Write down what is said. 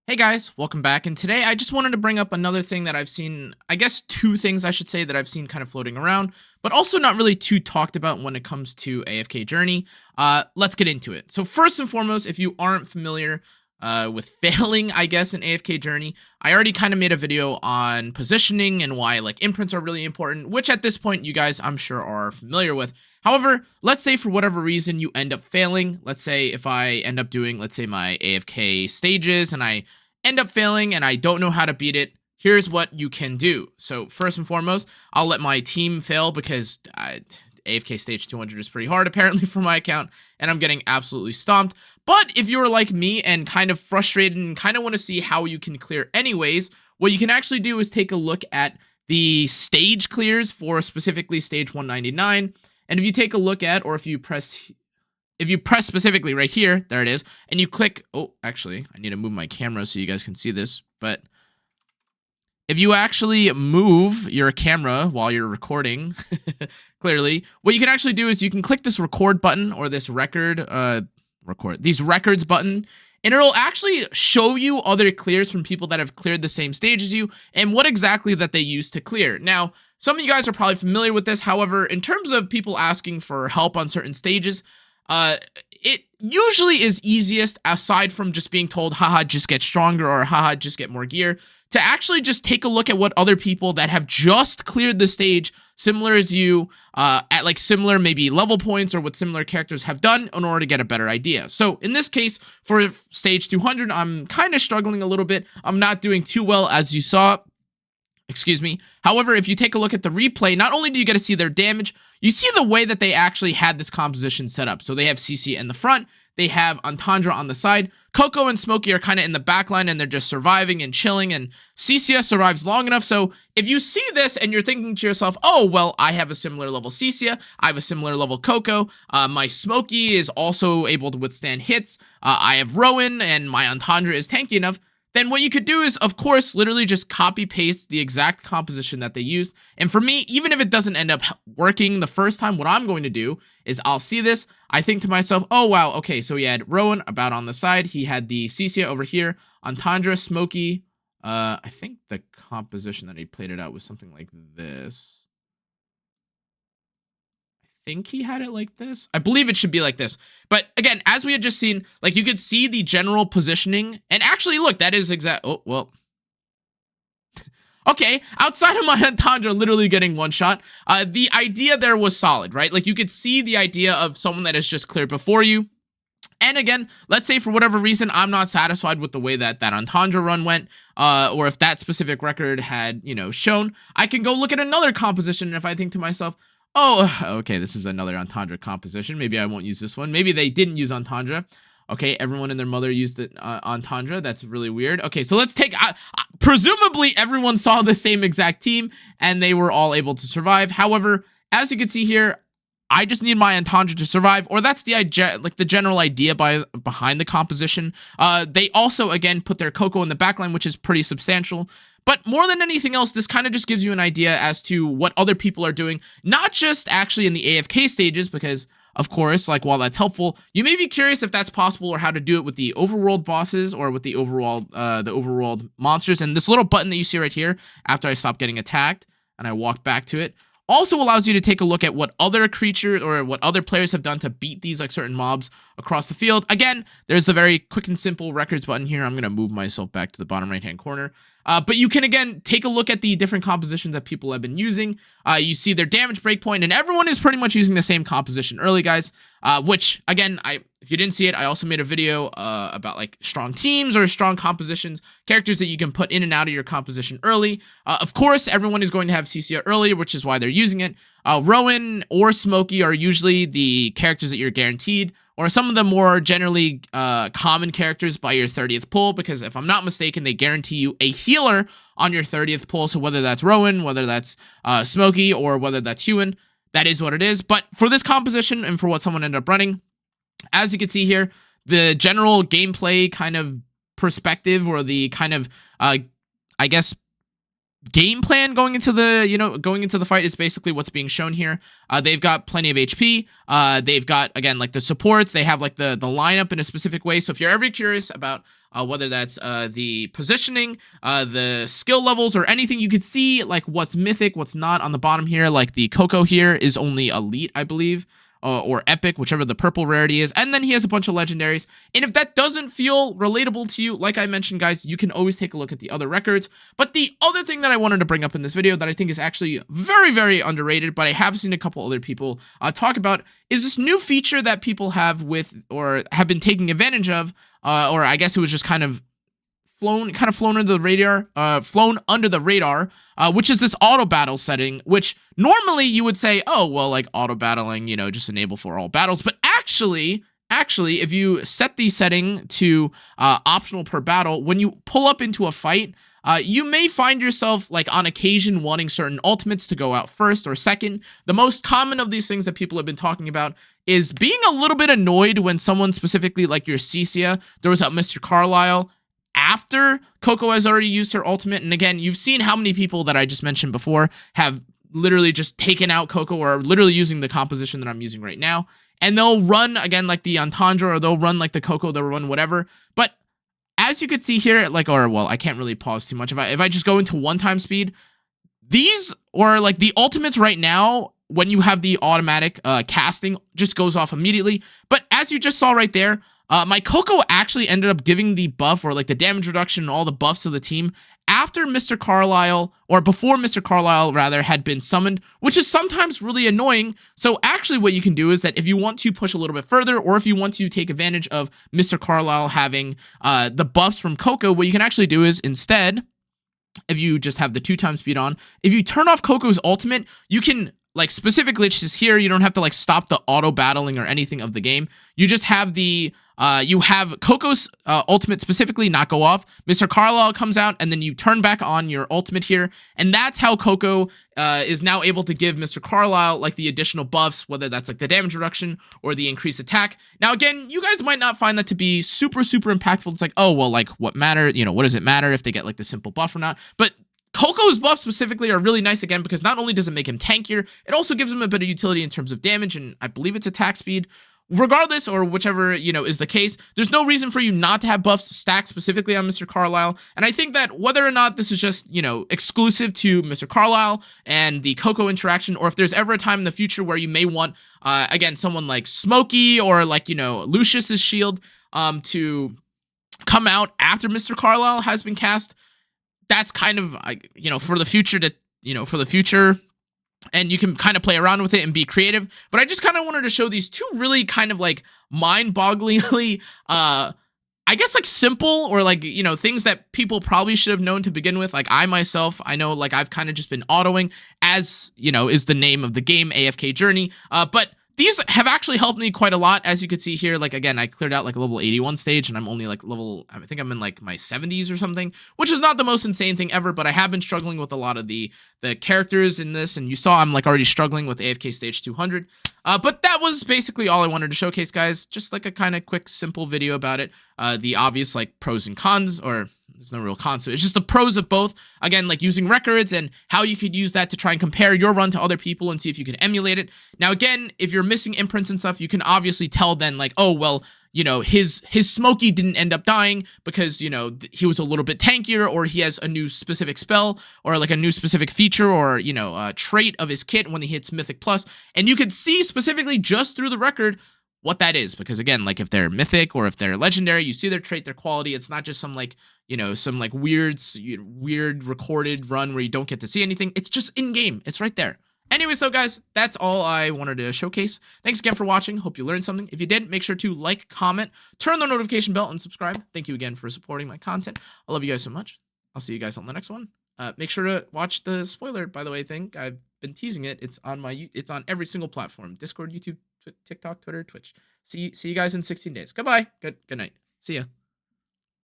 Hey guys, welcome back. And today I just wanted to bring up another thing that I've seen, I guess two things I should say that I've seen kind of floating around, but also not really too talked about when it comes to AFK Journey. Let's get into it. So first and foremost, if you aren't familiar with failing, I guess, in AFK Journey, I already kind of made a video on positioning and why like imprints are really important, which at this point you guys I'm sure are familiar with. However, let's say for whatever reason you end up failing. Let's say if I end up doing, let's say my AFK stages and I end up failing and I don't know how to beat it, here's what you can do. So first and foremost, I'll let my team fail because AFK stage 200 is pretty hard apparently for my account and I'm getting absolutely stomped. But if you're like me and kind of frustrated and kind of want to see how you can clear anyways, what you can actually do is take a look at the stage clears for specifically stage 199. And if you take a look at, or if you press specifically right here, there it is, and you click, oh, actually, I need to move my camera so you guys can see this, but if you actually move your camera while you're recording, clearly, what you can actually do is you can click this record button or this these records button, and it'll actually show you other clears from people that have cleared the same stage as you and what exactly that they used to clear. Now, some of you guys are probably familiar with this. However, in terms of people asking for help on certain stages, it usually is easiest, aside from just being told, haha, just get stronger, or haha, just get more gear, to actually just take a look at what other people that have just cleared the stage similar as you, at like similar maybe level points or what similar characters have done in order to get a better idea. So in this case, for stage 200, I'm kind of struggling a little bit. I'm not doing too well, as you saw. Excuse me. However, if you take a look at the replay, not only do you get to see their damage, you see the way that they actually had this composition set up. So they have CC in the front, they have Entendre on the side, Coco and Smokey are kind of in the back line and they're just surviving and chilling, and CC survives long enough. So if you see this and you're thinking to yourself, oh, well, I have a similar level CC, I have a similar level Coco, my Smokey is also able to withstand hits, I have Rowan, and my Entendre is tanky enough, then what you could do is, of course, literally just copy paste the exact composition that they used. And for me, even if it doesn't end up working the first time, what I'm going to do is I'll see this. I think to myself, oh, wow, okay, so he had Rowan about on the side. He had the Ccia over here, Entendre, Smokey. I think the composition that he played it out was something like this. I think he had it like this. I believe it should be like this. But again, as we had just seen, like you could see the general positioning. And actually, look, that is exact. Oh, well. Okay, outside of my Entendre literally getting one shot, the idea there was solid, right? Like you could see the idea of someone that has just cleared before you. And again, let's say for whatever reason, I'm not satisfied with the way that Entendre run went, or if that specific record had, shown, I can go look at another composition. And if I think to myself, oh, okay, this is another Entendre composition, maybe I won't use this one. Maybe they didn't use Entendre. Okay, everyone and their mother used it, Entendre. That's really weird. Okay, so let's take, presumably everyone saw the same exact team and they were all able to survive. However, as you can see here, I just need my Entendre to survive, or that's the general idea behind the composition. They also, again, put their Coco in the backline, which is pretty substantial. But more than anything else, this kind of just gives you an idea as to what other people are doing, not just actually in the AFK stages, because, of course, like while that's helpful, you may be curious if that's possible or how to do it with the Overworld bosses or with the Overworld monsters. And this little button that you see right here, after I stop getting attacked and I walk back to it, also allows you to take a look at what other creatures or what other players have done to beat these like certain mobs across the field. Again, there's the very quick and simple records button here. I'm going to move myself back to the bottom right hand corner. But you can, again, take a look at the different compositions that people have been using. You see their damage breakpoint, and everyone is pretty much using the same composition early, guys. Which, again, if you didn't see it, I also made a video about like strong teams or strong compositions, characters that you can put in and out of your composition early. Of course, everyone is going to have CC early, which is why they're using it. Rowan or Smokey are usually the characters that you're guaranteed, or some of the more generally common characters by your 30th pull, because if I'm not mistaken, they guarantee you a healer on your 30th pull. So whether that's Rowan, whether that's Smokey, or whether that's Hewan, that is what it is. But for this composition and for what someone ended up running, as you can see here, the general gameplay kind of perspective, or the kind of, I guess, game plan going into the fight is basically what's being shown here. They've got plenty of HP. They've got, again, like the supports. They have like the lineup in a specific way. So if you're ever curious about whether that's the positioning, the skill levels, or anything. You could see like what's mythic, what's not on the bottom here. Like the Coco here is only elite, I believe. Or epic, whichever the purple rarity is. And then he has a bunch of legendaries. And if that doesn't feel relatable to you, like I mentioned, guys, you can always take a look at the other records. But the other thing that I wanted to bring up in this video that I think is actually very, very underrated, but I have seen a couple other people talk about, is this new feature that people have with, or have been taking advantage of, or I guess it was just kind of flown under the radar, which is this auto battle setting, which normally you would say, oh, well, like auto battling, just enable for all battles. But actually, if you set the setting to optional per battle, when you pull up into a fight, you may find yourself, like, on occasion wanting certain ultimates to go out first or second. The most common of these things that people have been talking about is being a little bit annoyed when someone, specifically like your Cannaaaa, throws out Mr. Carlisle after Coco has already used her ultimate. And again, you've seen how many people that I just mentioned before have literally just taken out Coco, or literally using the composition that I'm using right now. And they'll run, again, like the Entendre, or they'll run like the Coco, they'll run whatever. But as you can see here, like, or, well, I can't really pause too much. If I just go into one-time speed, these, or like the ultimates right now, when you have the automatic casting, just goes off immediately. But as you just saw right there, my Coco actually ended up giving the buff, or like the damage reduction and all the buffs to the team after Mr. Carlisle, or before Mr. Carlisle rather, had been summoned, which is sometimes really annoying. So actually what you can do is that if you want to push a little bit further, or if you want to take advantage of Mr. Carlisle having the buffs from Coco, what you can actually do is, instead, if you just have the 2x speed on, if you turn off Coco's ultimate, you can, like, specifically, it's just here, you don't have to, like, stop the auto battling or anything of the game. You just have the you have Coco's ultimate specifically not go off. Mr. Carlisle comes out, and then you turn back on your ultimate here, and that's how Coco is now able to give Mr. Carlisle, like, the additional buffs, whether that's like the damage reduction or the increased attack. Now, again, you guys might not find that to be super, super impactful. It's like, oh, well, like, what does it matter if they get like the simple buff or not? But Coco's buffs specifically are really nice, again, because not only does it make him tankier, it also gives him a bit of utility in terms of damage, and I believe it's attack speed. Regardless, or whichever, is the case, there's no reason for you not to have buffs stacked specifically on Mr. Carlisle. And I think that whether or not this is just, exclusive to Mr. Carlisle and the Coco interaction, or if there's ever a time in the future where you may want, again, someone like Smokey, or like, Lucius's shield, to come out after Mr. Carlisle has been cast, that's kind of, for the future, and you can kind of play around with it and be creative. But I just kind of wanted to show these two really kind of like mind-bogglingly, I guess, like, simple, or like, things that people probably should have known to begin with. Like, I myself, I know, like, I've kind of just been autoing, as, is the name of the game, AFK Journey. But these have actually helped me quite a lot. As you can see here, like, again, I cleared out like a level 81 stage, and I'm only like I think I'm in like my 70s or something, which is not the most insane thing ever, but I have been struggling with a lot of the characters in this, and you saw I'm like already struggling with AFK stage 200. But that was basically all I wanted to showcase, guys. Just like a kind of quick, simple video about it. The obvious, like, pros and cons, or there's no real cons to it. It's just the pros of both. Again, like, using records and how you could use that to try and compare your run to other people and see if you can emulate it. Now, again, if you're missing imprints and stuff, you can obviously tell then, like, oh, well, his Smokey didn't end up dying because, he was a little bit tankier, or he has a new specific spell, or like a new specific feature, or, a trait of his kit when he hits Mythic Plus. And you can see specifically just through the record what that is, because again, like, if they're mythic or if they're legendary, you see their trait, their quality. It's not just some like, some like weird recorded run where you don't get to see anything. It's just in game. It's right there. Anyways, though, guys, that's all I wanted to showcase. Thanks again for watching. Hope you learned something. If you did, make sure to like, comment, turn the notification bell, and subscribe. Thank you again for supporting my content. I love you guys so much. I'll see you guys on the next one. Make sure to watch the spoiler, by the way, thing. I've been teasing it. It's on every single platform: Discord, YouTube, TikTok, Twitter, Twitch. See you guys in 16 days. Goodbye. Good night. See ya.